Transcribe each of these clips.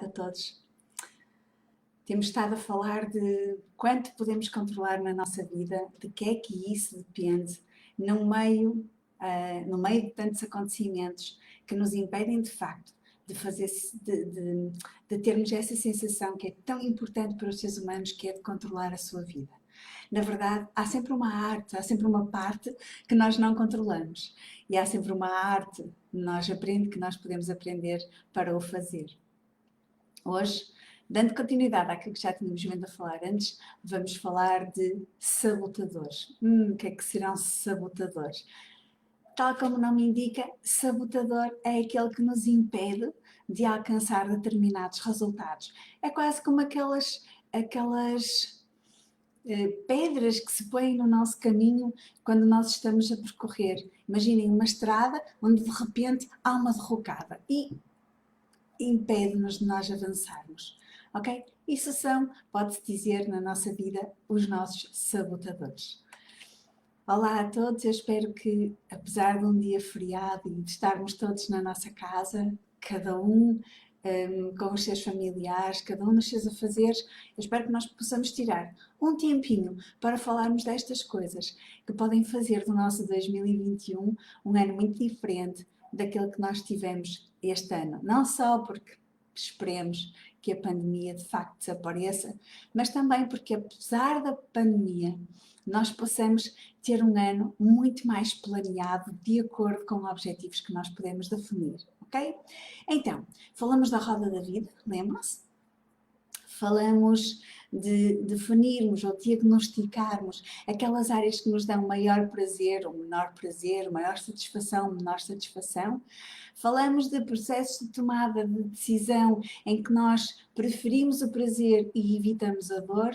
A todos. Temos estado a falar de quanto podemos controlar na nossa vida, de que é que isso depende, no meio de tantos acontecimentos que nos impedem de facto de fazer, de termos essa sensação que é tão importante para os seres humanos, que é de controlar a sua vida. Na verdade, há sempre uma arte, há sempre uma parte que nós não controlamos e há sempre uma arte que nós podemos aprender para o fazer. Hoje, dando continuidade àquilo que já tínhamos vindo a falar antes, vamos falar de sabotadores. O que é que serão sabotadores? Tal como o nome indica, sabotador é aquele que nos impede de alcançar determinados resultados. É quase como aquelas pedras que se põem no nosso caminho quando nós estamos a percorrer. Imaginem uma estrada onde de repente há uma derrocada e impede-nos de nós avançarmos, ok? Isso são, pode-se dizer na nossa vida, os nossos sabotadores. Olá a todos, eu espero que, apesar de um dia feriado e de estarmos todos na nossa casa, cada um com os seus familiares, cada um nos seus afazeres, eu espero que nós possamos tirar um tempinho para falarmos destas coisas que podem fazer do nosso 2021 um ano muito diferente daquele que nós tivemos este ano. Não só porque esperemos que a pandemia de facto desapareça, mas também porque, apesar da pandemia, nós possamos ter um ano muito mais planeado de acordo com objetivos que nós podemos definir, ok? Então, falamos da roda da vida, lembram-se? Falamos de definirmos ou diagnosticarmos aquelas áreas que nos dão maior prazer ou menor prazer, maior satisfação, menor satisfação. Falamos de processos de tomada de decisão em que nós preferimos o prazer e evitamos a dor.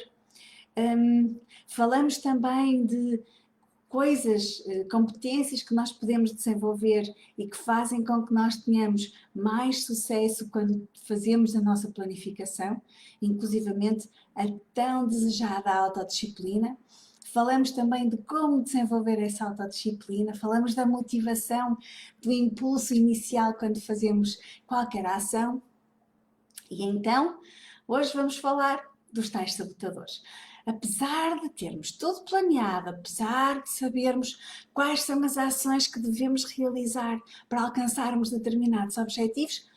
Falamos também de coisas, competências que nós podemos desenvolver e que fazem com que nós tenhamos mais sucesso quando fazemos a nossa planificação, inclusivamente a tão desejada autodisciplina. Falamos também de como desenvolver essa autodisciplina, falamos da motivação, do impulso inicial quando fazemos qualquer ação. E então, hoje vamos falar dos tais sabotadores. Apesar de termos tudo planeado, apesar de sabermos quais são as ações que devemos realizar para alcançarmos determinados objetivos,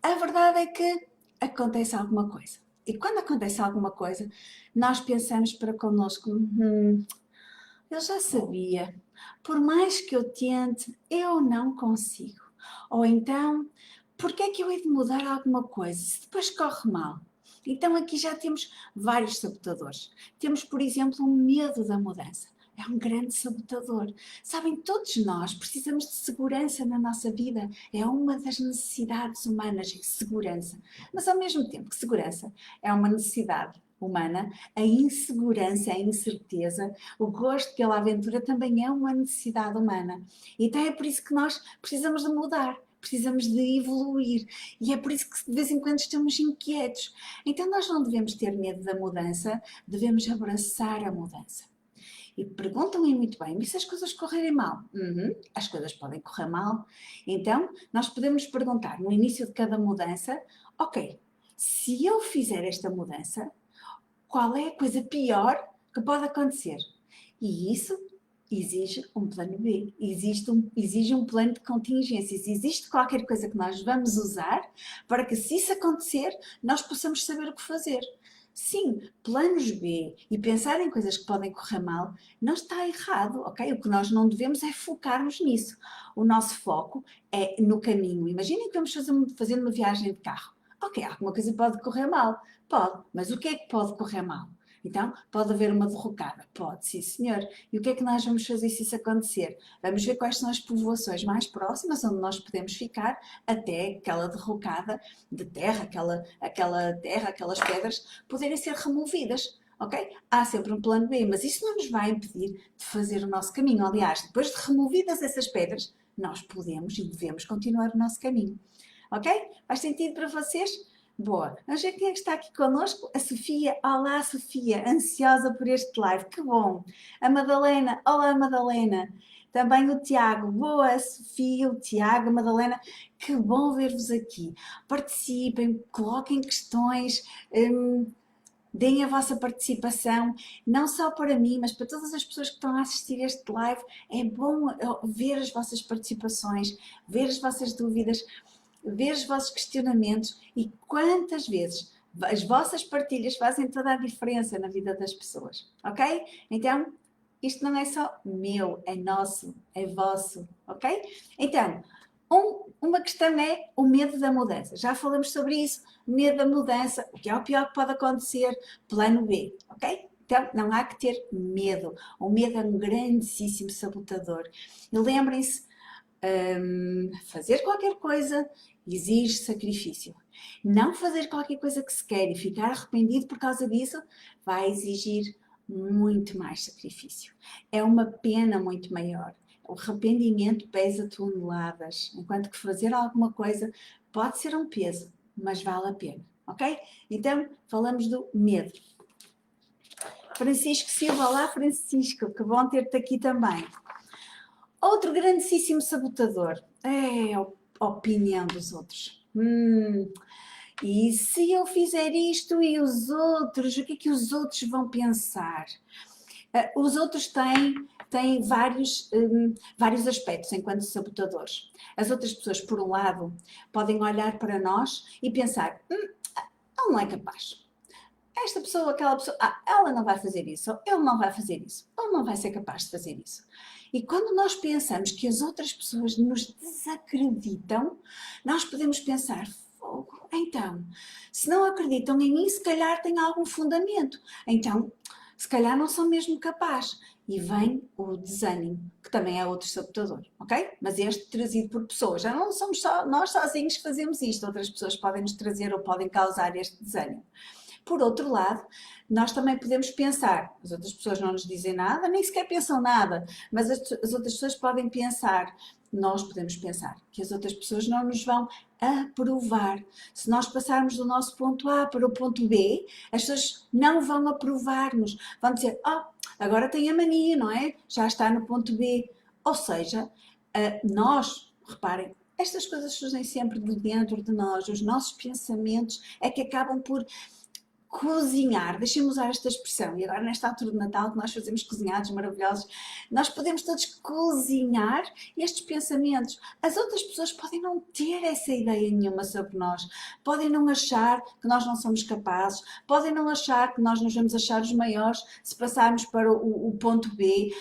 a verdade é que acontece alguma coisa. E quando acontece alguma coisa, nós pensamos para connosco, eu já sabia, por mais que eu tente, eu não consigo. Ou então, por que é que eu hei de mudar alguma coisa se depois corre mal? Então aqui já temos vários sabotadores. Temos, por exemplo, o medo da mudança. É um grande sabotador. Sabem, todos nós precisamos de segurança na nossa vida. É uma das necessidades humanas, segurança. Mas ao mesmo tempo que segurança é uma necessidade humana, a insegurança, a incerteza, o gosto pela aventura também é uma necessidade humana. Então é por isso que nós precisamos de mudar. Precisamos de evoluir e é por isso que de vez em quando estamos inquietos. Então nós não devemos ter medo da mudança, devemos abraçar a mudança. E perguntam-me muito bem, e se as coisas correrem mal? As coisas podem correr mal. Então nós podemos perguntar no início de cada mudança, ok, se eu fizer esta mudança, qual é a coisa pior que pode acontecer? E isso exige um plano B, exige um plano de contingências, existe qualquer coisa que nós vamos usar para que, se isso acontecer, nós possamos saber o que fazer. Sim, planos B e pensar em coisas que podem correr mal não está errado, ok? O que nós não devemos é focarmos nisso. O nosso foco é no caminho. Imaginem que vamos fazer uma viagem de carro. Ok, alguma coisa pode correr mal. Pode, mas o que é que pode correr mal? Então, pode haver uma derrocada? Pode, sim senhor. E o que é que nós vamos fazer se isso acontecer? Vamos ver quais são as povoações mais próximas onde nós podemos ficar até aquela derrocada de terra, aquela terra, aquelas pedras poderem ser removidas. Ok? Há sempre um plano B, mas isso não nos vai impedir de fazer o nosso caminho. Aliás, depois de removidas essas pedras, nós podemos e devemos continuar o nosso caminho. Ok? Faz sentido para vocês? Boa. Vamos ver quem é que está aqui connosco. A Sofia. Olá, Sofia. Ansiosa por este live. Que bom. A Madalena. Olá, Madalena. Também o Tiago. Boa, Sofia, o Tiago, a Madalena. Que bom ver-vos aqui. Participem, coloquem questões, deem a vossa participação, não só para mim, mas para todas as pessoas que estão a assistir este live. É bom ver as vossas participações, ver as vossas dúvidas, ver os vossos questionamentos e quantas vezes as vossas partilhas fazem toda a diferença na vida das pessoas, ok? Então, isto não é só meu, é nosso, é vosso, ok? Então, uma questão é o medo da mudança. Já falamos sobre isso, medo da mudança, o que é o pior que pode acontecer, plano B, ok? Então, não há que ter medo. O medo é um grandíssimo sabotador. E lembrem-se, fazer qualquer coisa exige sacrifício. Não fazer qualquer coisa que se quer e ficar arrependido por causa disso vai exigir muito mais sacrifício. É uma pena muito maior. O arrependimento pesa toneladas, enquanto que fazer alguma coisa pode ser um peso, mas vale a pena, ok? Então, falamos do medo. Francisco Silva, olá Francisco, que bom ter-te aqui também. Outro grandíssimo sabotador é a opinião dos outros. E se eu fizer isto e os outros, o que é que os outros vão pensar? Os outros têm vários aspectos enquanto sabotadores. As outras pessoas, por um lado, podem olhar para nós e pensar, ele não é capaz. Esta pessoa, aquela pessoa, ela não vai fazer isso, ou ele não vai fazer isso, ele não vai ser capaz de fazer isso. E quando nós pensamos que as outras pessoas nos desacreditam, nós podemos pensar, fogo, então, se não acreditam em mim, se calhar tem algum fundamento. Então, se calhar não são mesmo capazes. E vem o desânimo, que também é outro sabotador, ok? Mas este trazido por pessoas. Já não somos só nós sozinhos que fazemos isto, outras pessoas podem nos trazer ou podem causar este desânimo. Por outro lado, nós também podemos pensar, as outras pessoas não nos dizem nada, nem sequer pensam nada, mas as outras pessoas podem pensar, nós podemos pensar que as outras pessoas não nos vão aprovar. Se nós passarmos do nosso ponto A para o ponto B, as pessoas não vão aprovar-nos. Vão dizer, agora tem a mania, não é? Já está no ponto B. Ou seja, nós, reparem, estas coisas surgem sempre de dentro de nós, os nossos pensamentos é que acabam por cozinhar, deixem-me usar esta expressão, e agora nesta altura de Natal que nós fazemos cozinhados maravilhosos, nós podemos todos cozinhar estes pensamentos. As outras pessoas podem não ter essa ideia nenhuma sobre nós, podem não achar que nós não somos capazes, podem não achar que nós nos vamos achar os maiores se passarmos para o ponto B,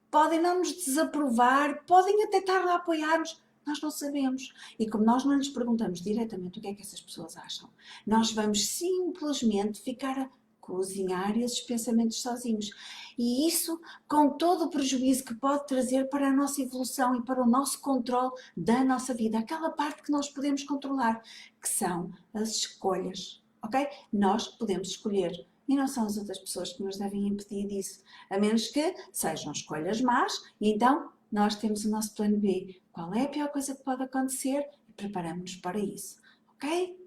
podem não nos desaprovar, podem até estar lá a apoiar-nos. Nós não sabemos. E como nós não lhes perguntamos diretamente o que é que essas pessoas acham, nós vamos simplesmente ficar a cozinhar esses pensamentos sozinhos. E isso com todo o prejuízo que pode trazer para a nossa evolução e para o nosso controle da nossa vida. Aquela parte que nós podemos controlar, que são as escolhas, ok? Nós podemos escolher. E não são as outras pessoas que nos devem impedir disso. A menos que sejam escolhas más, e então nós temos o nosso plano B. Qual é a pior coisa que pode acontecer? E preparamos-nos para isso, ok?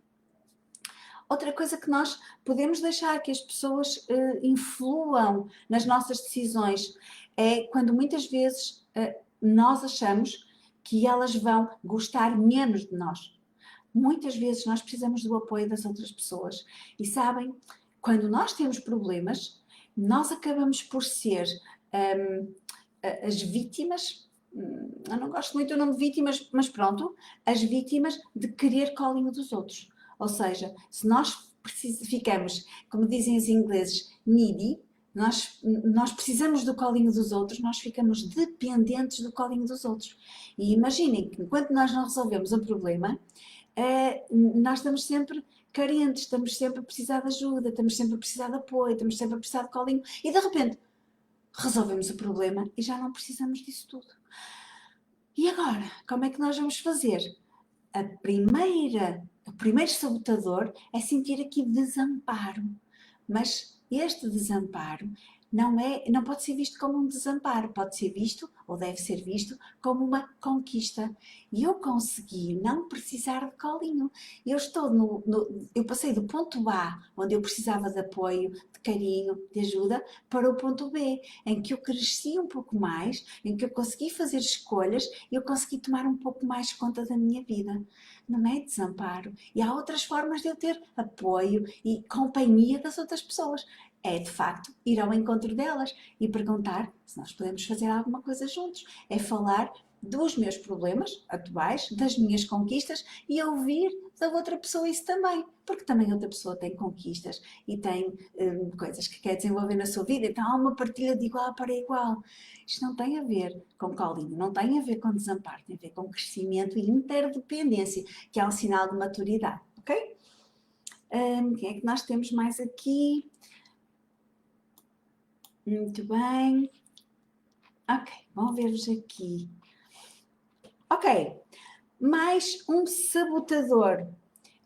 Outra coisa que nós podemos deixar que as pessoas influam nas nossas decisões é quando muitas vezes nós achamos que elas vão gostar menos de nós. Muitas vezes nós precisamos do apoio das outras pessoas. E sabem, quando nós temos problemas, nós acabamos por ser as vítimas, eu não gosto muito do nome de vítimas, mas pronto, as vítimas de querer colinho dos outros. Ou seja, se nós ficamos, como dizem os ingleses, needy, nós precisamos do colinho dos outros, nós ficamos dependentes do colinho dos outros. E imaginem que enquanto nós não resolvemos um problema, nós estamos sempre carentes, estamos sempre a precisar de ajuda, estamos sempre a precisar de apoio, estamos sempre a precisar de colinho, e de repente resolvemos o problema e já não precisamos disso tudo. E agora, como é que nós vamos fazer? O primeiro sabotador é sentir aqui desamparo, mas este desamparo não pode ser visto como um desamparo, pode ser visto ou deve ser visto como uma conquista. E eu consegui não precisar de colinho. Eu passei do ponto A, onde eu precisava de apoio, de carinho, de ajuda, para o ponto B, em que eu cresci um pouco mais, em que eu consegui fazer escolhas e eu consegui tomar um pouco mais conta da minha vida. Não é desamparo. E há outras formas de eu ter apoio e companhia das outras pessoas. É, de facto, ir ao encontro delas e perguntar se nós podemos fazer alguma coisa juntos. É falar dos meus problemas atuais, das minhas conquistas e ouvir da outra pessoa isso também, porque também outra pessoa tem conquistas e tem coisas que quer desenvolver na sua vida, então há uma partilha de igual para igual. Isto não tem a ver com colinho, não tem a ver com desamparo, tem a ver com crescimento e interdependência, que é um sinal de maturidade, ok? Quem é que nós temos mais aqui? Muito bem. Ok, vamos ver-vos aqui. Ok, mais um sabotador,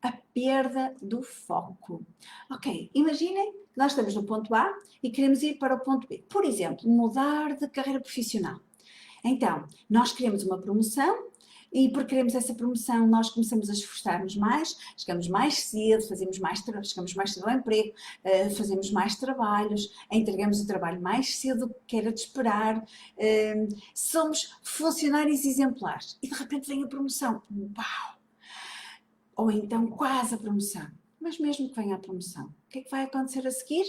a perda do foco. Ok, imaginem que nós estamos no ponto A e queremos ir para o ponto B. Por exemplo, mudar de carreira profissional. Então, nós queremos uma promoção e por queremos essa promoção nós começamos a esforçar-nos mais, chegamos mais cedo, chegamos mais cedo ao emprego, fazemos mais trabalhos, entregamos o trabalho mais cedo do que era de esperar, somos funcionários exemplares e de repente vem a promoção. Uau! Ou então quase a promoção. Mas mesmo que venha a promoção, o que é que vai acontecer a seguir?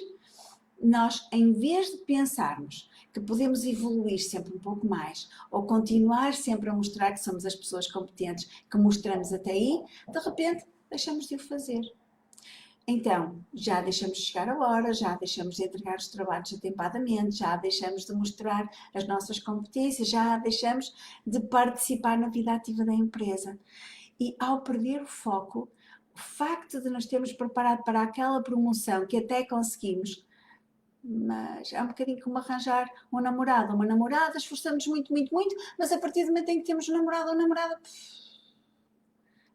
Nós, em vez de pensarmos que podemos evoluir sempre um pouco mais ou continuar sempre a mostrar que somos as pessoas competentes que mostramos até aí, de repente deixamos de o fazer. Então, já deixamos de chegar a hora, já deixamos de entregar os trabalhos atempadamente, já deixamos de mostrar as nossas competências, já deixamos de participar na vida ativa da empresa. E ao perder o foco, o facto de nos termos preparado para aquela promoção que até conseguimos, mas é um bocadinho como arranjar um namorado ou uma namorada, esforçamos muito, muito, muito, mas a partir do momento em que temos um namorado ou namorada,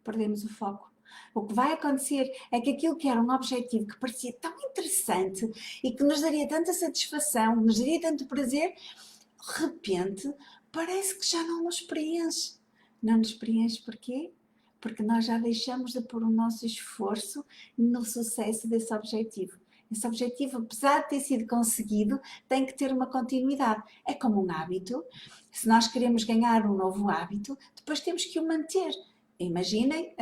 perdemos o foco. O que vai acontecer é que aquilo que era um objetivo que parecia tão interessante e que nos daria tanta satisfação, nos daria tanto prazer, de repente parece que já não nos preenche. Não nos preenche porquê? Porque nós já deixamos de pôr o nosso esforço no sucesso desse objetivo. Esse objetivo, apesar de ter sido conseguido, tem que ter uma continuidade. É como um hábito. Se nós queremos ganhar um novo hábito, depois temos que o manter. Imaginem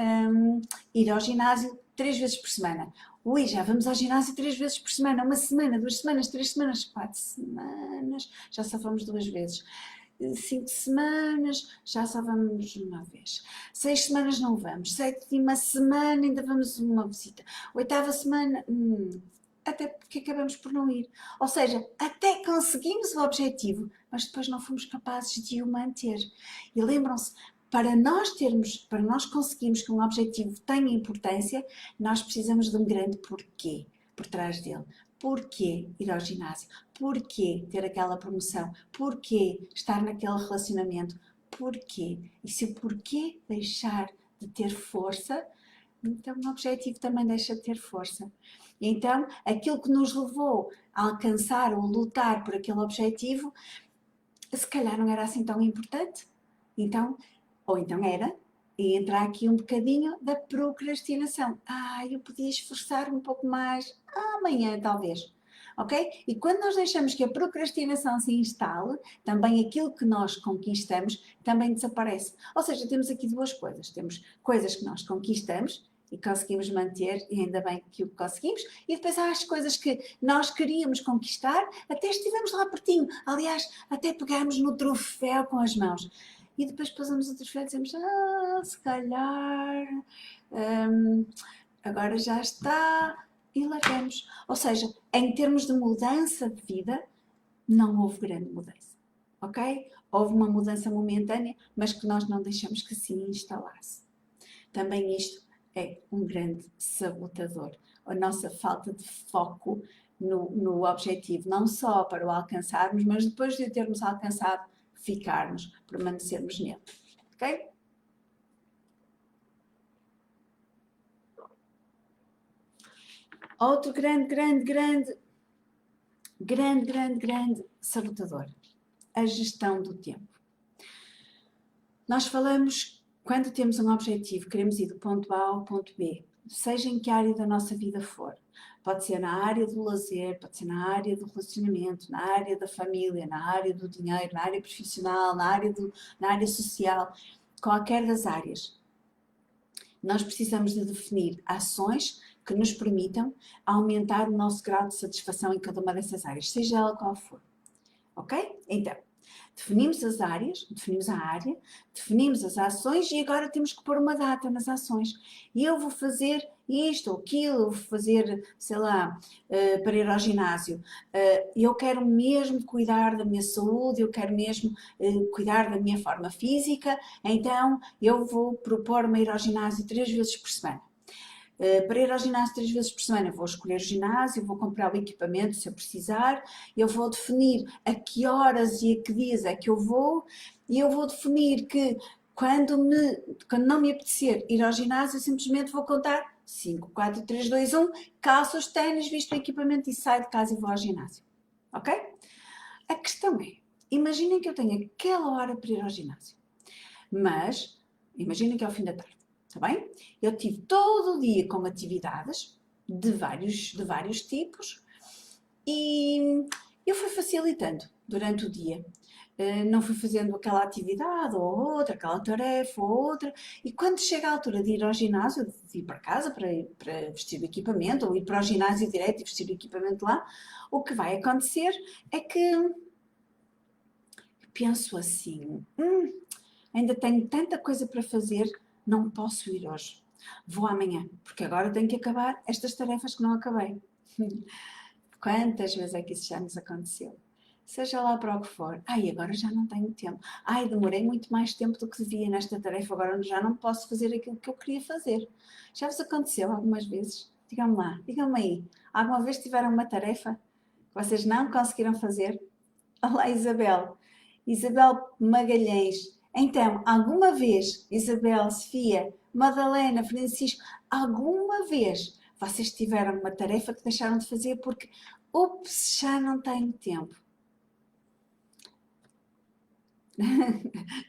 ir ao ginásio 3 vezes por semana. Ui, já vamos ao ginásio 3 vezes por semana, uma semana, 2 semanas, 3 semanas, 4 semanas, já só vamos 2 vezes. 5 semanas, já só vamos uma vez. 6 semanas não vamos. 7ª semana ainda vamos uma visita. 8ª semana, até porque acabamos por não ir. Ou seja, até conseguimos o objetivo, mas depois não fomos capazes de o manter. E lembram-se, para nós conseguirmos que um objetivo tenha importância, nós precisamos de um grande porquê por trás dele. Porquê ir ao ginásio? Porquê ter aquela promoção? Porquê estar naquele relacionamento? Porquê? E se o porquê deixar de ter força, então o objetivo também deixa de ter força. Então, aquilo que nos levou a alcançar ou lutar por aquele objetivo, se calhar não era assim tão importante. Então, ou então era, e entra aqui um bocadinho da procrastinação. Eu podia esforçar um pouco mais amanhã, talvez. Ok? E quando nós deixamos que a procrastinação se instale, também aquilo que nós conquistamos também desaparece. Ou seja, temos aqui duas coisas. Temos coisas que nós conquistamos e conseguimos manter, e ainda bem que o conseguimos, e depois há as coisas que nós queríamos conquistar, até estivemos lá pertinho, aliás, até pegámos no troféu com as mãos. E depois passamos o troféu e dizemos, se calhar, agora já está, e largamos. Ou seja, em termos de mudança de vida, não houve grande mudança, ok? Houve uma mudança momentânea, mas que nós não deixamos que se instalasse. Também isto é um grande sabotador. A nossa falta de foco no objetivo, não só para o alcançarmos, mas depois de o termos alcançado, ficarmos, permanecermos nele. Ok? Outro grande sabotador. a gestão do tempo. Nós falamos, quando temos um objetivo, queremos ir do ponto A ao ponto B, seja em que área da nossa vida for. Pode ser na área do lazer, pode ser na área do relacionamento, na área da família, na área do dinheiro, na área profissional, na área social, qualquer das áreas. Nós precisamos de definir ações que nos permitam aumentar o nosso grau de satisfação em cada uma dessas áreas, seja ela qual for. Ok? Então, definimos as áreas, definimos a área, definimos as ações e agora temos que pôr uma data nas ações. E eu vou fazer isto ou aquilo, eu vou fazer, sei lá, para ir ao ginásio. Eu quero mesmo cuidar da minha saúde, eu quero mesmo cuidar da minha forma física, então eu vou propor-me ir ao ginásio 3 vezes por semana. Para ir ao ginásio 3 vezes por semana, vou escolher o ginásio, vou comprar o equipamento se eu precisar, eu vou definir a que horas e a que dias é que eu vou, e eu vou definir que quando não me apetecer ir ao ginásio, eu simplesmente vou contar 5, 4, 3, 2, 1, calço os ténis, visto o equipamento e saio de casa e vou ao ginásio. Ok? A questão é, imaginem que eu tenho aquela hora para ir ao ginásio, mas imaginem que é ao fim da tarde. Está bem? Eu tive todo o dia com atividades de vários tipos e eu fui facilitando durante o dia. Não fui fazendo aquela atividade ou outra, aquela tarefa ou outra, e quando chega a altura de ir ao ginásio, de ir para casa para vestir o equipamento, ou ir para o ginásio direto e vestir o equipamento lá, o que vai acontecer é que penso assim, ainda tenho tanta coisa para fazer, não posso ir hoje. Vou amanhã, porque agora tenho que acabar estas tarefas que não acabei. Quantas vezes é que isso já nos aconteceu? Seja lá para o que for. Ai, agora já não tenho tempo. Ai, demorei muito mais tempo do que devia nesta tarefa, agora já não posso fazer aquilo que eu queria fazer. Já vos aconteceu algumas vezes? Digam-me lá, digam-me aí. Alguma vez tiveram uma tarefa que vocês não conseguiram fazer? Olá, Isabel. Isabel Magalhães. Então, alguma vez, Isabel, Sofia, Madalena, Francisco, alguma vez vocês tiveram uma tarefa que deixaram de fazer porque, ups, já não tenho tempo?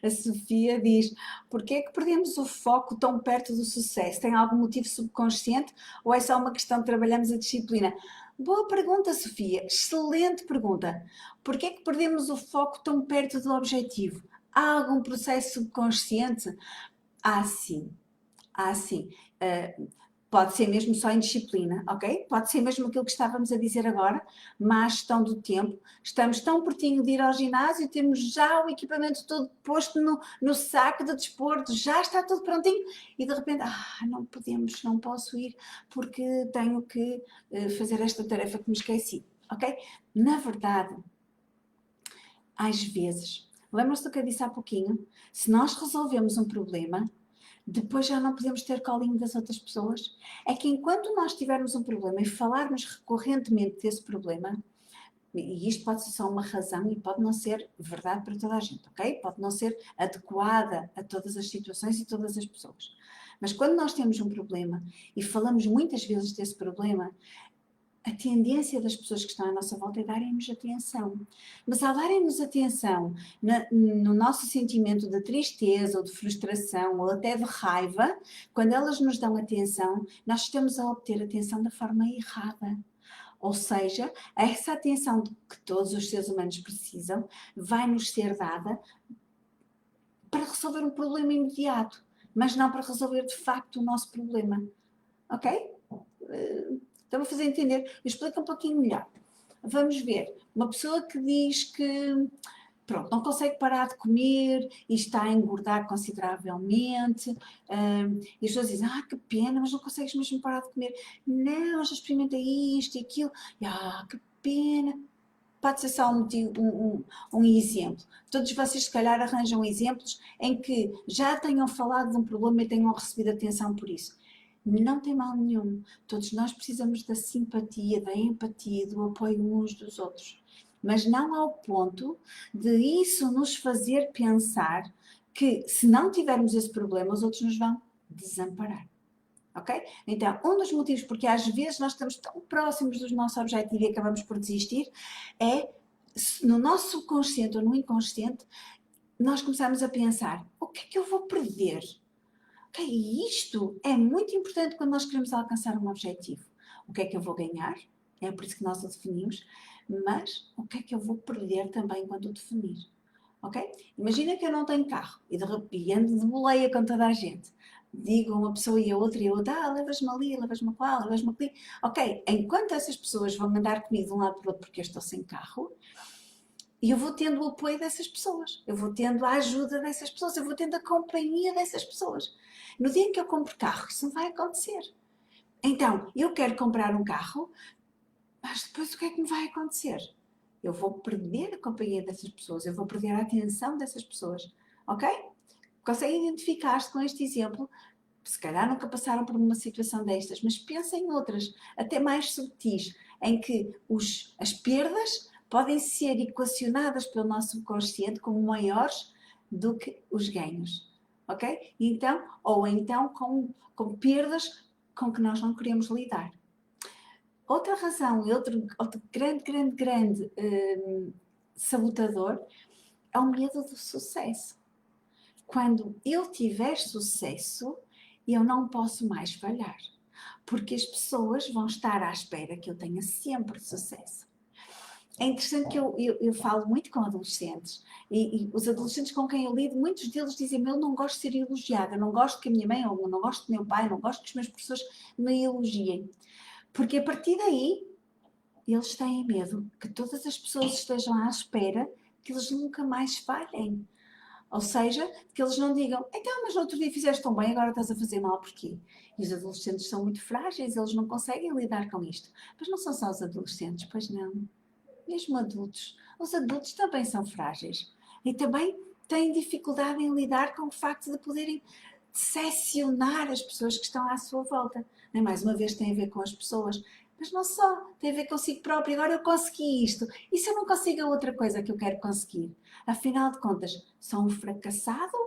A Sofia diz, porquê é que perdemos o foco tão perto do sucesso? Tem algum motivo subconsciente ou é só uma questão de trabalharmos a disciplina? Boa pergunta, Sofia. Excelente pergunta. Porquê é que perdemos o foco tão perto do objetivo? Há algum processo subconsciente? Há sim. Há sim. Pode ser mesmo só indisciplina, ok? Pode ser mesmo aquilo que estávamos a dizer agora, má gestão do tempo. Estamos tão pertinho de ir ao ginásio, temos já o equipamento todo posto no saco de desporto, já está tudo prontinho e de repente, não podemos, não posso ir porque tenho que fazer esta tarefa que me esqueci, ok? Na verdade, às vezes, lembram-se do que eu disse há pouquinho? Se nós resolvemos um problema, depois já não podemos ter colinho das outras pessoas. É que enquanto nós tivermos um problema e falarmos recorrentemente desse problema, e isto pode ser só uma razão e pode não ser verdade para toda a gente, ok? Pode não ser adequada a todas as situações e todas as pessoas. Mas quando nós temos um problema e falamos muitas vezes desse problema, a tendência das pessoas que estão à nossa volta é darem-nos atenção. Mas ao darem-nos atenção no nosso sentimento de tristeza ou de frustração ou até de raiva, quando elas nos dão atenção, nós estamos a obter atenção da forma errada. Ou seja, essa atenção que todos os seres humanos precisam vai nos ser dada para resolver um problema imediato, mas não para resolver de facto o nosso problema. Ok? Estão a fazer entender? Eu explico um pouquinho melhor. Vamos ver. Uma pessoa que diz que, pronto, não consegue parar de comer e está a engordar consideravelmente. E as pessoas dizem, que pena, mas não consegues mesmo parar de comer. Não, já experimentei isto e aquilo. Que pena. Pode ser só um exemplo. Todos vocês, se calhar, arranjam exemplos em que já tenham falado de um problema e tenham recebido atenção por isso. Não tem mal nenhum. Todos nós precisamos da simpatia, da empatia, do apoio uns dos outros. Mas não ao ponto de isso nos fazer pensar que, se não tivermos esse problema, os outros nos vão desamparar. Ok? Então, um dos motivos porque às vezes nós estamos tão próximos do nosso objetivo e acabamos por desistir é no nosso subconsciente ou no inconsciente, nós começamos a pensar, o que é que eu vou perder? Ok, e isto é muito importante quando nós queremos alcançar um objetivo. O que é que eu vou ganhar? É por isso que nós o definimos, mas o que é que eu vou perder também quando o definir? Ok? Imagina que eu não tenho carro e de repente ando de boleia com toda a gente. Digo a uma pessoa e a outra, levas-me ali, levas-me lá, levas-me aqui. Ok, enquanto essas pessoas vão mandar comigo de um lado para o outro porque eu estou sem carro, e eu vou tendo o apoio dessas pessoas, eu vou tendo a ajuda dessas pessoas, eu vou tendo a companhia dessas pessoas. No dia em que eu compro carro, isso não vai acontecer. Então, eu quero comprar um carro, mas depois o que é que me vai acontecer? Eu vou perder a companhia dessas pessoas, eu vou perder a atenção dessas pessoas, ok? Conseguem identificar-se com este exemplo? Se calhar nunca passaram por uma situação destas, mas pensem em outras, até mais subtis, em que as perdas podem ser equacionadas pelo nosso subconsciente como maiores do que os ganhos, ok? Então, ou então com perdas com que nós não queremos lidar. Outra razão, outro grande sabotador é o medo do sucesso. Quando eu tiver sucesso, eu não posso mais falhar, porque as pessoas vão estar à espera que eu tenha sempre sucesso. É interessante que eu falo muito com adolescentes e os adolescentes com quem eu lido, muitos deles dizem: eu não gosto de ser elogiada, eu não gosto que a minha mãe, ou não gosto do meu pai, não gosto que os meus professores me elogiem. Porque a partir daí, eles têm medo que todas as pessoas estejam à espera que eles nunca mais falhem. Ou seja, que eles não digam, então, mas no outro dia fizeste tão bem, agora estás a fazer mal porquê? E os adolescentes são muito frágeis, eles não conseguem lidar com isto. Mas não são só os adolescentes, pois não. Mesmo adultos. Os adultos também são frágeis. E também têm dificuldade em lidar com o facto de poderem decepcionar as pessoas que estão à sua volta. Nem mais uma vez tem a ver com as pessoas, mas não só, tem a ver consigo próprio. Agora eu consegui isto, e se eu não consigo a outra coisa que eu quero conseguir? Afinal de contas, sou um fracassado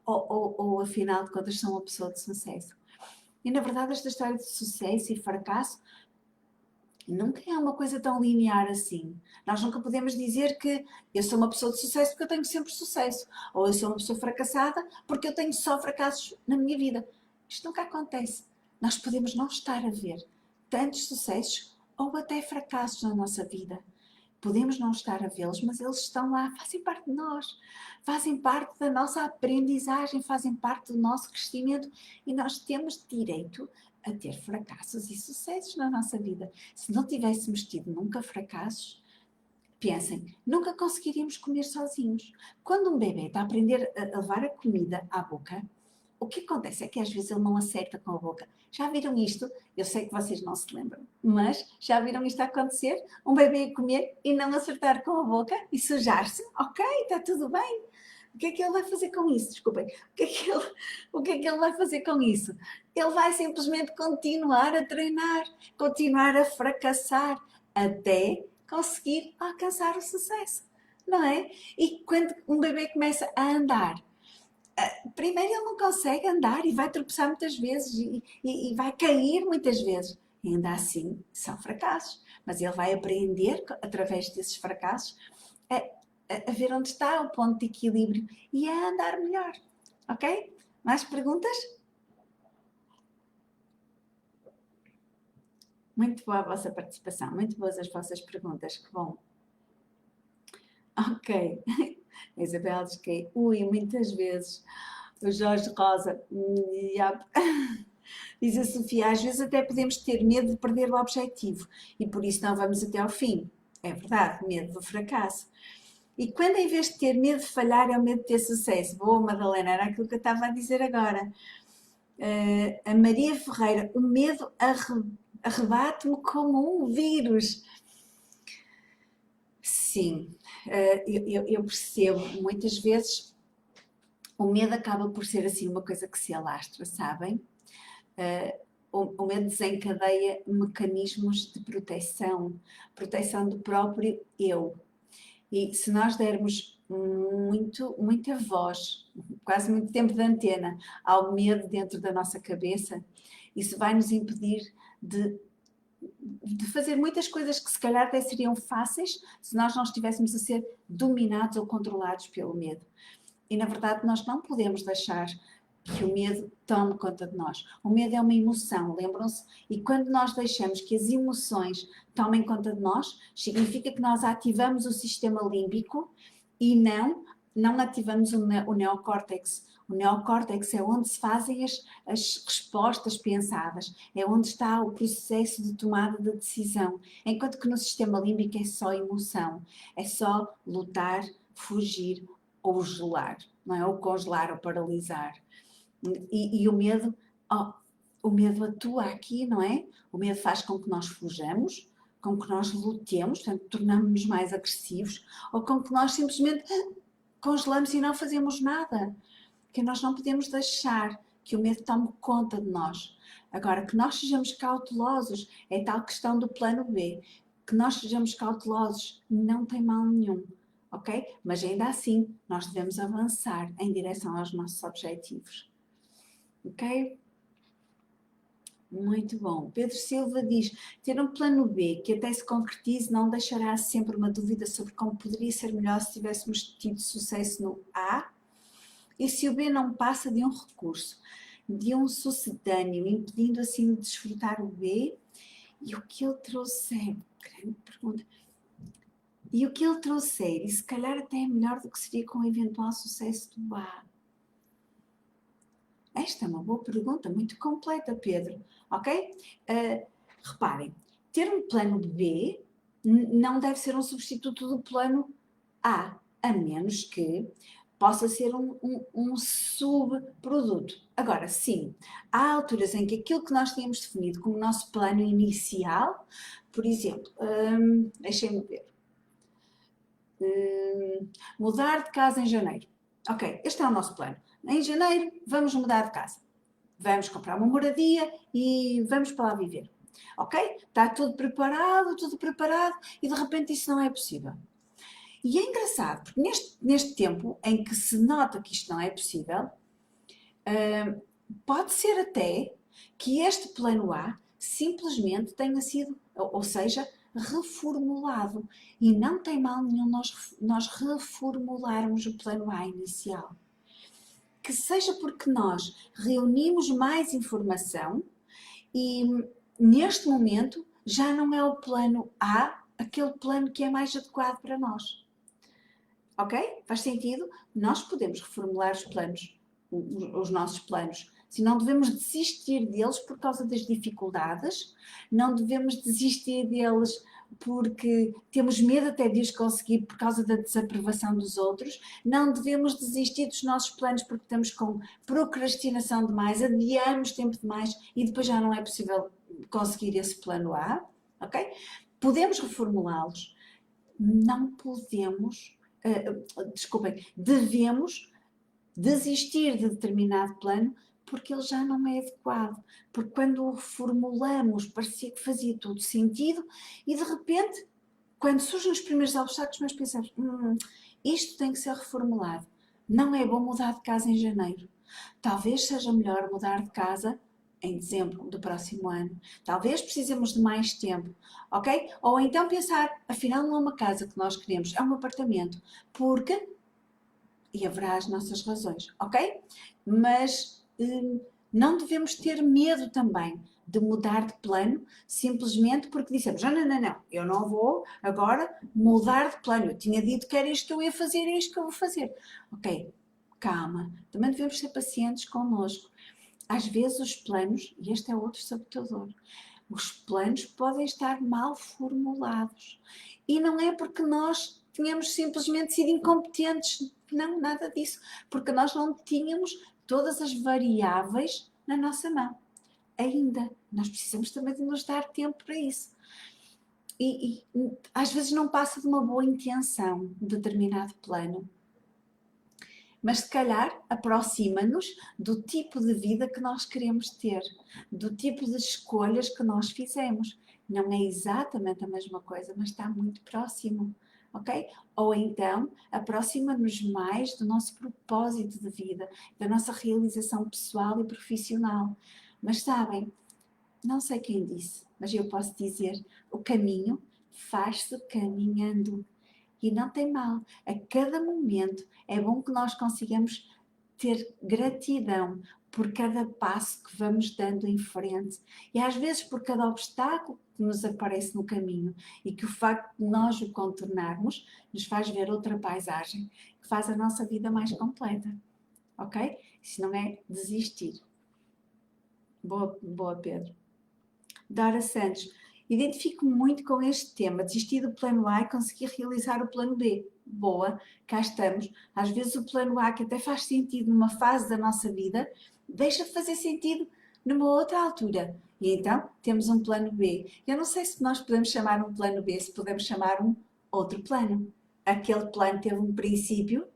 ou afinal de contas sou uma pessoa de sucesso? E na verdade esta história de sucesso e fracasso nunca é uma coisa tão linear assim. Nós nunca podemos dizer que eu sou uma pessoa de sucesso porque eu tenho sempre sucesso, ou eu sou uma pessoa fracassada porque eu tenho só fracassos na minha vida. Isto nunca acontece. Nós podemos não estar a ver tantos sucessos ou até fracassos na nossa vida. Podemos não estar a vê-los, mas eles estão lá, fazem parte de nós, fazem parte da nossa aprendizagem, fazem parte do nosso crescimento e nós temos direito a ter fracassos e sucessos na nossa vida. Se não tivéssemos tido nunca fracassos, pensem, nunca conseguiríamos comer sozinhos. Quando um bebê está a aprender a levar a comida à boca, o que acontece é que às vezes ele não acerta com a boca. Já viram isto? Eu sei que vocês não se lembram, mas já viram isto acontecer? Um bebê a comer e não acertar com a boca e sujar-se? Ok, está tudo bem. O que é que ele vai fazer com isso? Desculpem. O que é que ele vai fazer com isso? Ele vai simplesmente continuar a treinar, continuar a fracassar até conseguir alcançar o sucesso, não é? E quando um bebê começa a andar, primeiro ele não consegue andar e vai tropeçar muitas vezes e vai cair muitas vezes. E ainda assim são fracassos, mas ele vai aprender através desses fracassos a ver onde está o ponto de equilíbrio e a andar melhor. Ok? Mais perguntas? Muito boa a vossa participação, muito boas as vossas perguntas, que bom. Ok. A Isabel diz que, muitas vezes. O Jorge Rosa, yep. Diz a Sofia, às vezes até podemos ter medo de perder o objetivo e por isso não vamos até ao fim. É verdade, medo do fracasso. E quando em vez de ter medo de falhar é o medo de ter sucesso? Boa, Madalena, era aquilo que eu estava a dizer agora. A Maria Ferreira, o medo arrebate-me como um vírus. Sim, eu percebo, muitas vezes o medo acaba por ser assim uma coisa que se alastra, sabem? O medo desencadeia mecanismos de proteção do próprio eu. E se nós dermos muita voz, quase muito tempo de antena, ao medo dentro da nossa cabeça, isso vai nos impedir de de fazer muitas coisas que se calhar até seriam fáceis se nós não estivéssemos a ser dominados ou controlados pelo medo. E na verdade nós não podemos deixar que o medo tome conta de nós. O medo é uma emoção, lembram-se? E quando nós deixamos que as emoções tomem conta de nós, significa que nós ativamos o sistema límbico e não ativamos o neocórtex. O neocórtex é onde se fazem as respostas pensadas, é onde está o processo de tomada de decisão, enquanto que no sistema límbico é só emoção, é só lutar, fugir ou gelar, não é? Ou congelar ou paralisar. E o medo, o medo atua aqui, não é? O medo faz com que nós fujamos, com que nós lutemos, portanto, tornamos-nos mais agressivos, ou com que nós simplesmente congelamos e não fazemos nada. Que nós não podemos deixar que o medo tome conta de nós. Agora, que nós sejamos cautelosos, é tal questão do plano B. Que nós sejamos cautelosos não tem mal nenhum, ok? Mas ainda assim, nós devemos avançar em direção aos nossos objetivos. Ok? Muito bom. Pedro Silva diz, ter um plano B que até se concretize não deixará sempre uma dúvida sobre como poderia ser melhor se tivéssemos tido sucesso no A? E se o B não passa de um recurso, de um sucedâneo, impedindo assim de desfrutar o B? E o que ele trouxer? Grande pergunta. E o que ele trouxer? E se calhar até é melhor do que seria com o eventual sucesso do A? Esta é uma boa pergunta, muito completa, Pedro. Ok? Reparem, ter um plano B não deve ser um substituto do plano A menos que possa ser um subproduto. Agora, sim, há alturas em que aquilo que nós tínhamos definido como nosso plano inicial, por exemplo, deixem-me ver, mudar de casa em janeiro. Ok, este é o nosso plano. Em janeiro vamos mudar de casa. Vamos comprar uma moradia e vamos para lá viver. Ok? Está tudo preparado e de repente isso não é possível. E é engraçado, porque neste tempo em que se nota que isto não é possível, pode ser até que este plano A simplesmente tenha sido, ou seja, reformulado. E não tem mal nenhum nós reformularmos o plano A inicial. Que seja porque nós reunimos mais informação e neste momento já não é o plano A aquele plano que é mais adequado para nós. Ok? Faz sentido? Nós podemos reformular os planos, os nossos planos. Se não devemos desistir deles por causa das dificuldades, não devemos desistir deles porque temos medo até de os conseguir por causa da desaprovação dos outros, não devemos desistir dos nossos planos porque estamos com procrastinação demais, adiamos tempo demais e depois já não é possível conseguir esse plano A, ok? Podemos reformulá-los, não podemos, devemos desistir de determinado plano porque ele já não é adequado. Porque quando o reformulamos parecia que fazia todo sentido e de repente, quando surgem os primeiros obstáculos, nós pensamos, isto tem que ser reformulado. Não é bom mudar de casa em janeiro. Talvez seja melhor mudar de casa em dezembro do próximo ano. Talvez precisemos de mais tempo, ok? Ou então pensar, afinal não é uma casa que nós queremos, é um apartamento, porque... E haverá as nossas razões, ok? Mas não devemos ter medo também de mudar de plano, simplesmente porque dissemos, não, eu não vou agora mudar de plano, eu tinha dito que era isto que eu ia fazer, é isto que eu vou fazer. Ok, calma, também devemos ser pacientes connosco. Às vezes os planos, e este é outro sabotador, os planos podem estar mal formulados. E não é porque nós tínhamos simplesmente sido incompetentes, não, nada disso, porque nós não tínhamos todas as variáveis na nossa mão. Ainda, nós precisamos também de nos dar tempo para isso. E às vezes não passa de uma boa intenção um determinado plano, mas se calhar aproxima-nos do tipo de vida que nós queremos ter, do tipo de escolhas que nós fizemos. Não é exatamente a mesma coisa, mas está muito próximo, ok? Ou então aproxima-nos mais do nosso propósito de vida, da nossa realização pessoal e profissional. Mas sabem, não sei quem disse, mas eu posso dizer, o caminho faz-se caminhando. E não tem mal. A cada momento é bom que nós consigamos ter gratidão por cada passo que vamos dando em frente e às vezes por cada obstáculo que nos aparece no caminho e que o facto de nós o contornarmos nos faz ver outra paisagem que faz a nossa vida mais completa, ok? Isso não é desistir. Boa, boa, Pedro. Dora Santos, identifico-me muito com este tema, desistir do plano A e conseguir realizar o plano B. Boa, cá estamos. Às vezes o plano A, que até faz sentido numa fase da nossa vida, deixa de fazer sentido numa outra altura. E então temos um plano B. Eu não sei se nós podemos chamar um plano B, se podemos chamar um outro plano. Aquele plano teve um princípio,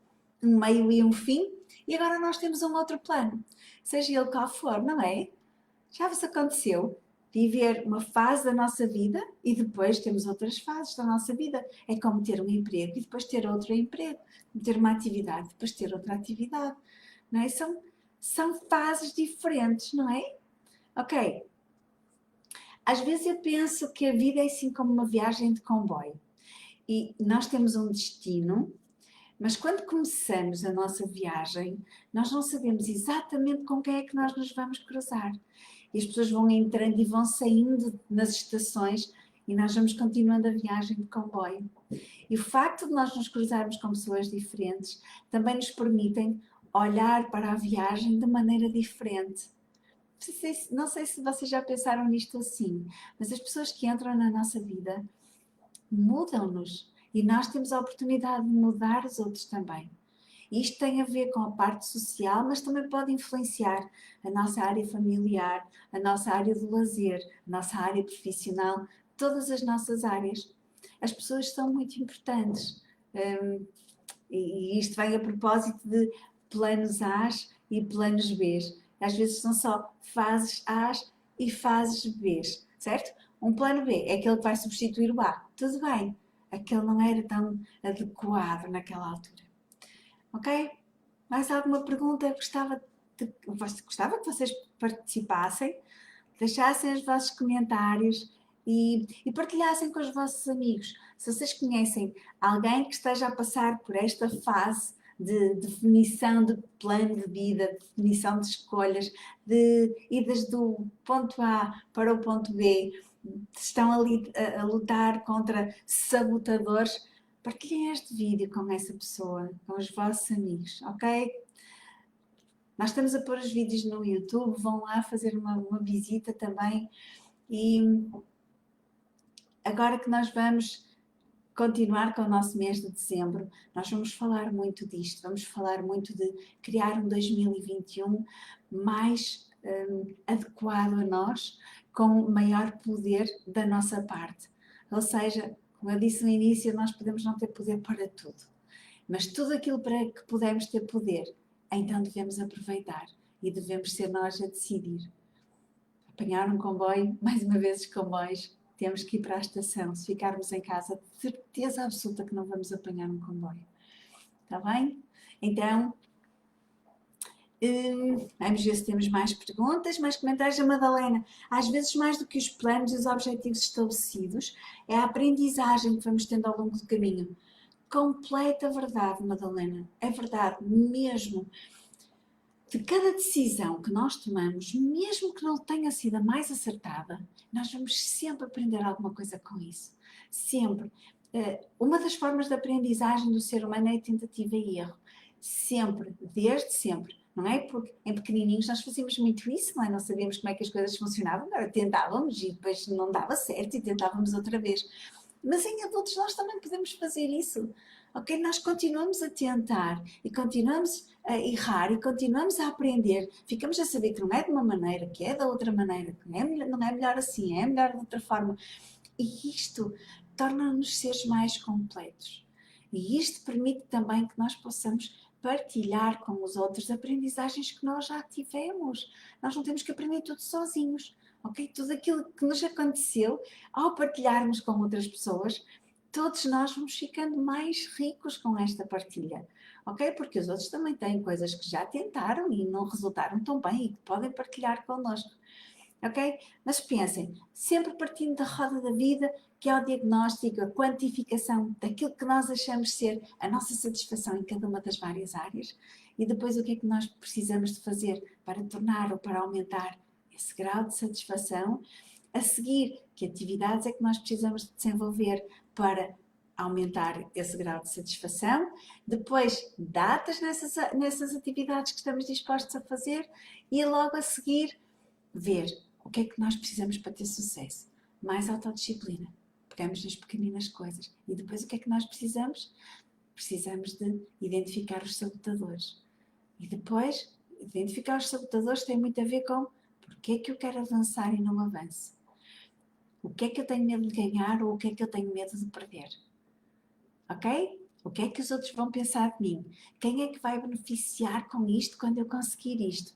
um meio e um fim, e agora nós temos um outro plano. Seja ele qual for, não é? Já vos aconteceu viver uma fase da nossa vida e depois temos outras fases da nossa vida. É como ter um emprego e depois ter outro emprego, ter uma atividade e depois ter outra atividade. Não é? São fases diferentes, não é? Ok. Às vezes eu penso que a vida é assim como uma viagem de comboio. E nós temos um destino, mas quando começamos a nossa viagem, nós não sabemos exatamente com quem é que nós nos vamos cruzar. E as pessoas vão entrando e vão saindo nas estações e nós vamos continuando a viagem de comboio. E o facto de nós nos cruzarmos com pessoas diferentes também nos permitem olhar para a viagem de maneira diferente. Não sei se vocês já pensaram nisto assim, mas as pessoas que entram na nossa vida mudam-nos e nós temos a oportunidade de mudar os outros também. Isto tem a ver com a parte social, mas também pode influenciar a nossa área familiar, a nossa área de lazer, a nossa área profissional, todas as nossas áreas. As pessoas são muito importantes. E isto vem a propósito de planos A's e planos B's. Às vezes são só fases A's e fases B's, certo? Um plano B é aquele que vai substituir o A. Tudo bem, aquele não era tão adequado naquela altura. Ok? Mais alguma pergunta? Gostava que vocês participassem, deixassem os vossos comentários e partilhassem com os vossos amigos. Se vocês conhecem alguém que esteja a passar por esta fase de definição de plano de vida, definição de escolhas, de idas do ponto A para o ponto B, estão ali a lutar contra sabotadores, partilhem este vídeo com essa pessoa, com os vossos amigos, ok? Nós estamos a pôr os vídeos no YouTube, vão lá fazer uma visita também. E agora que nós vamos continuar com o nosso mês de dezembro, nós vamos falar muito disto, vamos falar muito de criar um 2021 mais adequado a nós, com maior poder da nossa parte. Ou seja, como eu disse no início, nós podemos não ter poder para tudo, mas tudo aquilo para que podemos ter poder, então devemos aproveitar e devemos ser nós a decidir. Apanhar um comboio, mais uma vez os comboios, temos que ir para a estação. Se ficarmos em casa, de certeza absoluta que não vamos apanhar um comboio. Está bem? Então, vamos ver se temos mais perguntas, mais comentários. A Madalena, às vezes mais do que os planos e os objetivos estabelecidos, é a aprendizagem que vamos tendo ao longo do caminho. Completa verdade, Madalena. É verdade, mesmo. De cada decisão que nós tomamos, mesmo que não tenha sido a mais acertada, nós vamos sempre aprender alguma coisa com isso. Sempre. Uma das formas de aprendizagem do ser humano é a tentativa e erro. Sempre, desde sempre. Não é? Porque em pequenininhos nós fazíamos muito isso, não é? Não sabíamos como é que as coisas funcionavam, agora tentávamos e depois não dava certo e tentávamos outra vez. Mas em adultos nós também podemos fazer isso. Ok? Nós continuamos a tentar e continuamos a errar e continuamos a aprender. Ficamos a saber que não é de uma maneira, que é da outra maneira, que não é melhor assim, é melhor de outra forma. E isto torna-nos seres mais completos. E isto permite também que nós possamos partilhar com os outros aprendizagens que nós já tivemos. Nós não temos que aprender tudo sozinhos. Ok? Tudo aquilo que nos aconteceu, ao partilharmos com outras pessoas, todos nós vamos ficando mais ricos com esta partilha, ok? Porque os outros também têm coisas que já tentaram e não resultaram tão bem e que podem partilhar connosco. ok? Mas pensem, sempre partindo da roda da vida, que é o diagnóstico, a quantificação daquilo que nós achamos ser a nossa satisfação em cada uma das várias áreas e depois o que é que nós precisamos de fazer para tornar ou para aumentar esse grau de satisfação. A seguir, que atividades é que nós precisamos de desenvolver para aumentar esse grau de satisfação, depois datas nessas atividades que estamos dispostos a fazer e logo a seguir ver o que é que nós precisamos para ter sucesso. Mais autodisciplina. Pegamos nas pequeninas coisas. E depois o que é que nós precisamos? Precisamos de identificar os sabotadores. E depois, identificar os sabotadores tem muito a ver com porque é que eu quero avançar e não avanço. O que é que eu tenho medo de ganhar ou o que é que eu tenho medo de perder? Ok? O que é que os outros vão pensar de mim? Quem é que vai beneficiar com isto quando eu conseguir isto?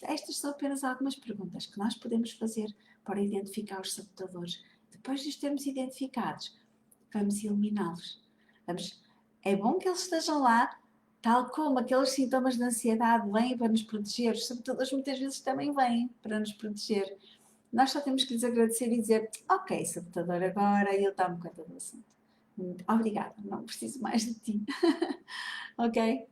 Estas são apenas algumas perguntas que nós podemos fazer para identificar os sabotadores. Depois de os termos identificados, vamos eliminá-los. É bom que eles estejam lá, tal como aqueles sintomas de ansiedade vêm para nos proteger, os sabotadores muitas vezes também vêm para nos proteger. Nós só temos que lhes agradecer e dizer, ok, sabotador, agora eu tomo conta do assunto. Obrigada, não preciso mais de ti. Ok?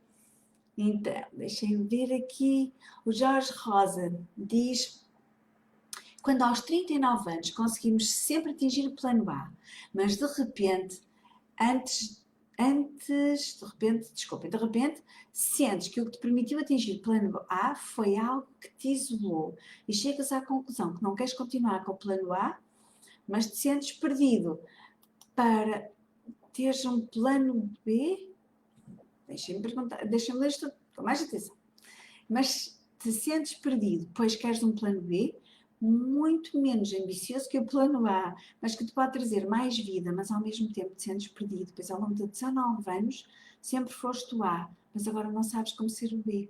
Então, deixem-me ver aqui. O Jorge Rosa diz: quando aos 39 anos conseguimos sempre atingir o plano A, mas de repente, de repente, sentes que o que te permitiu atingir o plano A foi algo que te isolou e chegas à conclusão que não queres continuar com o plano A, mas te sentes perdido para teres um plano B. Deixem-me ler isto com mais atenção. Mas te sentes perdido, pois queres um plano B muito menos ambicioso que o plano A, mas que te pode trazer mais vida, mas ao mesmo tempo te sentes perdido, pois ao longo de 19 anos sempre foste o A, mas agora não sabes como ser o B.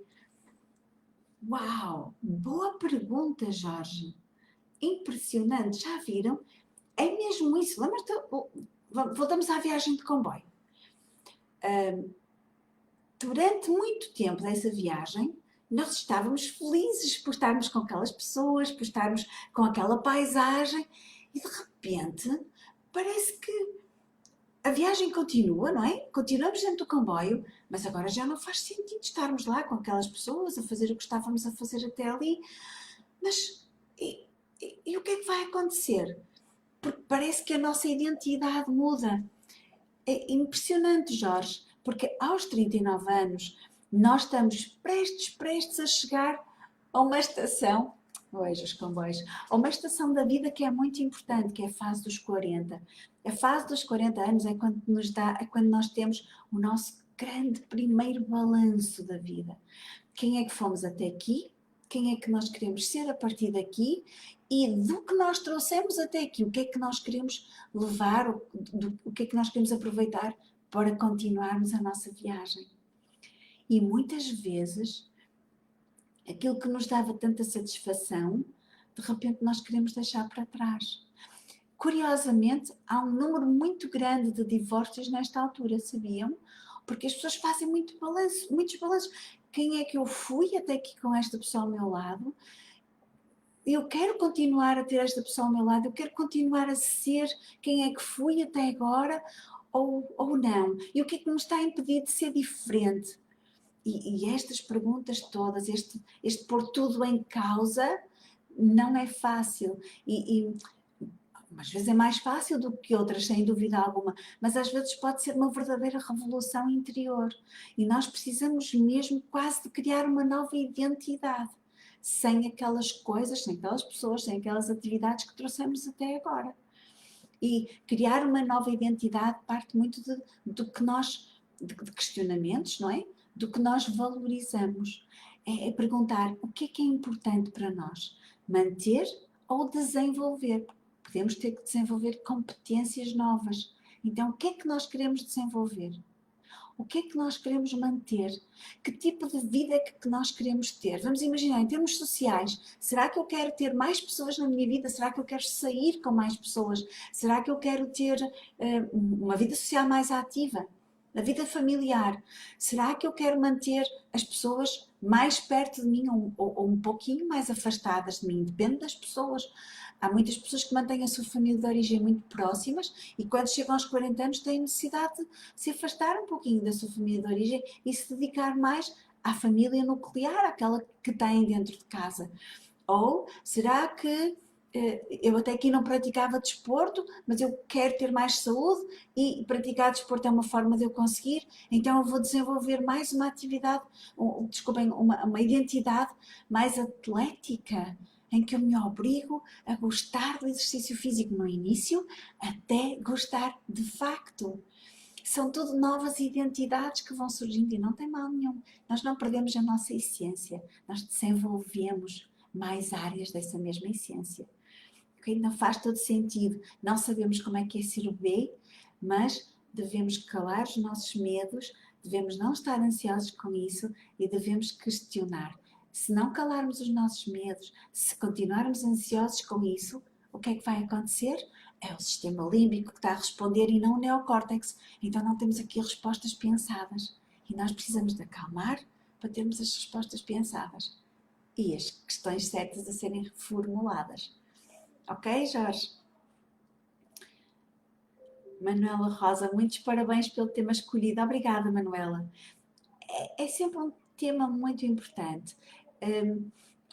Uau! Boa pergunta, Jorge. Impressionante, já viram? É mesmo isso. Lembras-te? Voltamos à viagem de comboio. Durante muito tempo dessa viagem, nós estávamos felizes por estarmos com aquelas pessoas, por estarmos com aquela paisagem e de repente parece que a viagem continua, não é? Continuamos dentro do comboio, mas agora já não faz sentido estarmos lá com aquelas pessoas a fazer o que estávamos a fazer até ali. Mas e o que é que vai acontecer? Porque parece que a nossa identidade muda. É impressionante, Jorge, porque aos 39 anos nós estamos prestes a chegar a uma estação, veja os comboios, a uma estação da vida que é muito importante, que é a fase dos 40. A fase dos 40 anos é quando nós temos o nosso grande primeiro balanço da vida. Quem é que fomos até aqui? Quem é que nós queremos ser a partir daqui? E do que nós trouxemos até aqui, o que é que nós queremos levar, o que é que nós queremos aproveitar para continuarmos a nossa viagem. E muitas vezes, aquilo que nos dava tanta satisfação, de repente nós queremos deixar para trás. Curiosamente, há um número muito grande de divórcios nesta altura, sabiam? Porque as pessoas fazem muitos balanços. Quem é que eu fui até aqui com esta pessoa ao meu lado? Eu quero continuar a ter esta pessoa ao meu lado, eu quero continuar a ser quem é que fui até agora ou não? E o que é que me está a impedir de ser diferente? E estas perguntas todas, este pôr tudo em causa, não é fácil. Às vezes é mais fácil do que outras, sem dúvida alguma, mas às vezes pode ser uma verdadeira revolução interior. E nós precisamos mesmo quase de criar uma nova identidade, sem aquelas coisas, sem aquelas pessoas, sem aquelas atividades que trouxemos até agora. E criar uma nova identidade parte muito do que nós, de questionamentos, não é? Do que nós valorizamos. É perguntar o que é importante para nós, manter ou desenvolver. Podemos ter que desenvolver competências novas. Então, o que é que nós queremos desenvolver? O que é que nós queremos manter? Que tipo de vida é que nós queremos ter? Vamos imaginar, em termos sociais, será que eu quero ter mais pessoas na minha vida? Será que eu quero sair com mais pessoas? Será que eu quero ter uma vida social mais ativa? Na vida familiar, será que eu quero manter as pessoas mais perto de mim ou um pouquinho mais afastadas de mim? Depende das pessoas. Há muitas pessoas que mantêm a sua família de origem muito próximas e quando chegam aos 40 anos têm necessidade de se afastar um pouquinho da sua família de origem e se dedicar mais à família nuclear, àquela que têm dentro de casa. Ou será que eu até aqui não praticava desporto, mas eu quero ter mais saúde e praticar desporto é uma forma de eu conseguir, então eu vou desenvolver mais uma atividade, desculpem, uma identidade mais atlética, em que eu me obrigo a gostar do exercício físico no início, até gostar de facto. São tudo novas identidades que vão surgindo e não tem mal nenhum. Nós não perdemos a nossa essência, nós desenvolvemos mais áreas dessa mesma essência. Okay? Não faz todo sentido. Não sabemos como é que é ser o B, mas devemos calar os nossos medos, devemos não estar ansiosos com isso e devemos questionar. Se não calarmos os nossos medos, se continuarmos ansiosos com isso, o que é que vai acontecer? É o sistema límbico que está a responder e não o neocórtex. Então não temos aqui respostas pensadas. E nós precisamos de acalmar para termos as respostas pensadas e as questões certas a serem reformuladas. Ok, Jorge? Manuela Rosa, muitos parabéns pelo tema escolhido. Obrigada, Manuela. É sempre um tema muito importante.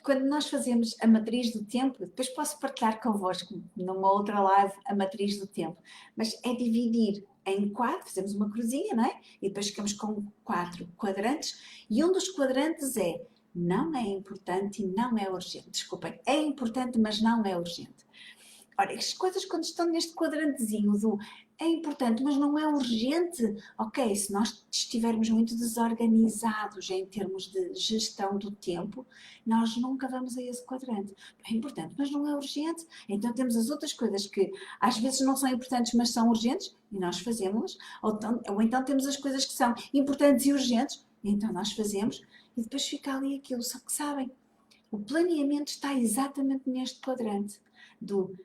Quando nós fazemos a matriz do tempo, depois posso partilhar convosco numa outra live a matriz do tempo, mas é dividir em 4, fazemos uma cruzinha, não é? E depois ficamos com 4 quadrantes e um dos quadrantes é não é importante e não é urgente. Desculpem, é importante, mas não é urgente. Ora, as coisas quando estão neste quadrantezinho do é importante, mas não é urgente, ok, se nós estivermos muito desorganizados em termos de gestão do tempo, nós nunca vamos a esse quadrante. É importante, mas não é urgente. Então temos as outras coisas que às vezes não são importantes, mas são urgentes, e nós fazemos, ou então temos as coisas que são importantes e urgentes, e então nós fazemos, e depois fica ali aquilo. Só que sabem, o planeamento está exatamente neste quadrante do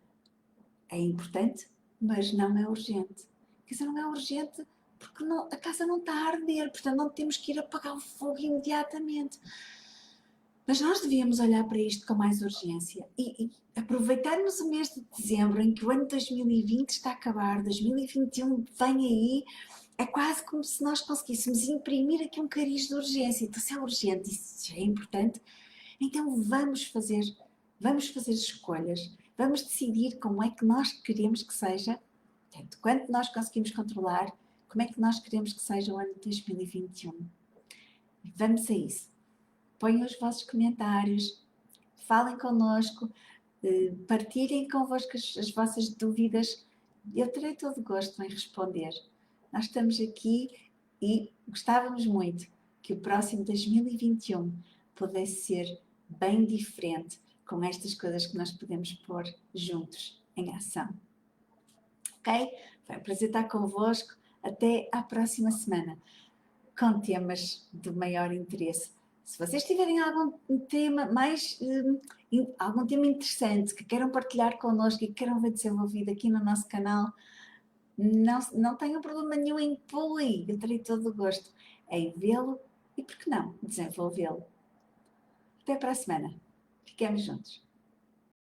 é importante, mas não é urgente. Quer dizer, não é urgente porque não, a casa não está a arder, portanto não temos que ir apagar o fogo imediatamente. Mas nós devíamos olhar para isto com mais urgência e aproveitarmos o mês de dezembro em que o ano 2020 está a acabar, 2021 vem aí, é quase como se nós conseguíssemos imprimir aqui um cariz de urgência. Então se é urgente, isso já é importante, então vamos fazer escolhas, vamos decidir como é que nós queremos que seja, portanto, quanto nós conseguimos controlar, como é que nós queremos que seja o ano de 2021. Vamos a isso. Ponham os vossos comentários, falem connosco, partilhem convosco as vossas dúvidas. Eu terei todo o gosto em responder. Nós estamos aqui e gostávamos muito que o próximo 2021 pudesse ser bem diferente com estas coisas que nós podemos pôr juntos em ação. Ok? Foi um prazer estar convosco. Até à próxima semana com temas de maior interesse. Se vocês tiverem algum tema algum tema interessante que queiram partilhar connosco e que queiram ver desenvolvido aqui no nosso canal, não tenham problema nenhum em pô-lo aí. Eu terei todo o gosto em vê-lo e, por que não, desenvolvê-lo. Até para a semana. Fiquemos juntos.